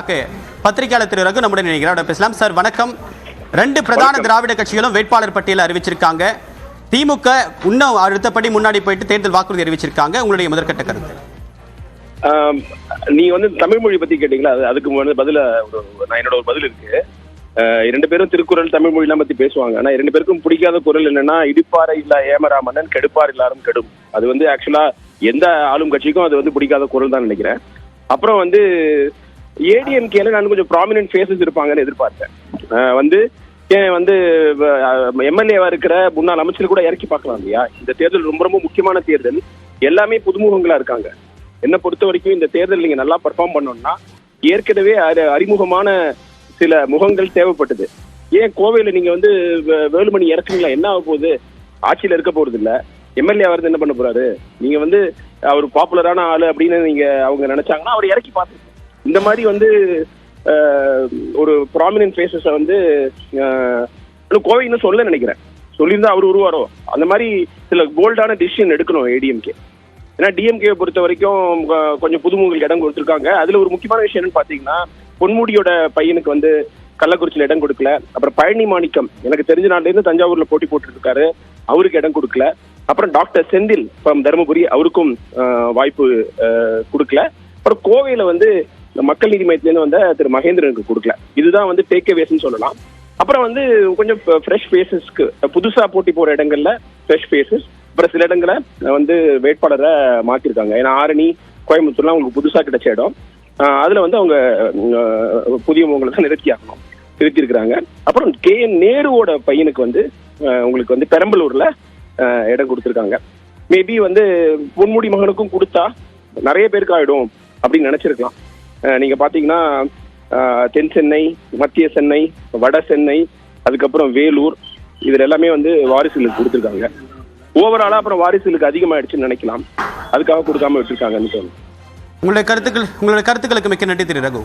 விடுவதற்கு பத்திரிகையாளர் திரு ரகு நம்முடன் நினைக்கிறார். பேசலாம் சார். வணக்கம். 2 பிரதான திராவிட கட்சிகளும் வேட்பாளர் பட்டியலை அறிவிச்சிருக்காங்க. திமுக இன்னும் அடுத்தபடி முன்னாடி போயிட்டு தேர்தல் வாக்குறுதி அறிவிச்சிருக்காங்க. உங்களுடைய முதற்கட்ட கருத்து? நீங்க தமிழ் மொழி பத்தி கேட்டீங்களா? அதுக்கு பதில நான் என்னோட ஒரு பதில் இருக்கு. 2 பேரும் திருக்குறள் தமிழ் மொழி எல்லாம் பத்தி பேசுவாங்க. ஆனா 2 பேருக்கும் பிடிக்காத குரல் என்னன்னா, இடிப்பாறை இல்ல ஏமரா மன்னன் கெடுப்பார் எல்லாரும் கெடும். அது ஆக்சுவலா எந்த ஆளும் கட்சிக்கும் அது பிடிக்காத குரல் தான் நினைக்கிறேன். அப்புறம் ஏடிஎம்கேல நான் கொஞ்சம் ப்ராமினன்ட் ஃபேஸஸ் இருப்பாங்கன்னு எதிர்பார்த்தேன். எம்எல்ஏவா இருக்கிற முன்னாள் அமைச்சர் கூட இறக்கி பார்க்கலாம் இல்லையா? இந்த தேர்தல் ரொம்ப ரொம்ப முக்கியமான தேர்தல். எல்லாமே புதுமுகங்களா இருக்காங்க. என்ன பொறுத்த வரைக்கும் இந்த தேர்தல் நீங்க நல்லா பெர்ஃபார்ம் பண்ணோம்னா, ஏற்கனவே அறிமுகமான சில முகங்கள் தேவைப்பட்டது. ஏன் கோவையில நீங்க வேலுமணி இறக்குறீங்களா? என்ன ஆக போகுது? ஆட்சியில இருக்க போறது இல்ல. எம்எல்ஏ வருது என்ன பண்ண போறாரு? நீங்க அவர் பாப்புலரான ஆளு அப்படின்னு நீங்க அவங்க நினைச்சாங்கன்னா அவர் இறக்கி பார்த்து இந்த மாதிரி ஒரு ப்ராமினன்ட் ஃபேஸஸ கோவை இன்னும் சொல்ல நினைக்கிறேன். சொல்லியிருந்தா அவர் உருவாரோ? அந்த மாதிரி சில போல்டான டிசிஷன் எடுக்கணும் ஏடிஎம்கே. ஏன்னா டிஎம்கே பொறுத்த வரைக்கும் கொஞ்சம் புதுமுகங்களுக்கு இடம் கொடுத்துருக்காங்க. அதுல ஒரு முக்கியமான விஷயம் என்னன்னு பாத்தீங்கன்னா, பொன்முடியோட பையனுக்கு கள்ளக்குறிச்சியில இடம் கொடுக்கல. அப்புறம் பழனி மாணிக்கம் எனக்கு தெரிஞ்ச நாள்ல இருந்து தஞ்சாவூர்ல போட்டி போட்டு இருக்காரு, அவருக்கு இடம் கொடுக்கல. அப்புறம் டாக்டர் செந்தில் தருமபுரி, அவருக்கும் வாய்ப்பு கொடுக்கல. அப்புறம் கோவையில மக்கள் நீதி மையத்திலேருந்து வந்த திரு மகேந்திரனுக்கு கொடுக்கல. இதுதான் டேக் அவேஸ்ன்னு சொல்லலாம். அப்புறம் கொஞ்சம் ஃப்ரெஷ் ஃபேஸஸ்க்கு புதுசா போட்டி போற இடங்கள்ல ஃப்ரெஷ் ஃபேஸஸ், அப்புறம் சில இடங்களை வேட்பாளரை மாத்திருக்காங்க. ஏன்னா ஆரணி, கோயம்புத்தூர்லாம் அவங்களுக்கு புதுசா கிடைச்ச இடம். அதுல அவங்க புதிய முகங்களை தான் நிறுத்தி இருக்கிறாங்க. அப்புறம் KN நேருவோட பையனுக்கு உங்களுக்கு பெரம்பலூர்ல இடம் கொடுத்துருக்காங்க. மேபி பொன்முடி மகனுக்கும் கொடுத்தா நிறைய பேருக்கு ஆயிடும் அப்படின்னு நினைச்சிருக்கலாம். நீங்க பாத்தீங்கன்னா தென் சென்னை, மத்திய சென்னை, வட சென்னை, அதுக்கப்புறம் வேலூர், இதுல எல்லாமே வாரிசுகளுக்கு கொடுத்துருக்காங்க. ஓவராலா அப்புறம் வாரிசுகளுக்கு அதிகமாயிடுச்சுன்னு நினைக்கலாம். அதுக்காக கொடுக்காம வச்சிருக்காங்கன்னு தோணும். உங்களுடைய கருத்துக்களுக்கு மிக்க நன்றி திரு ரகு.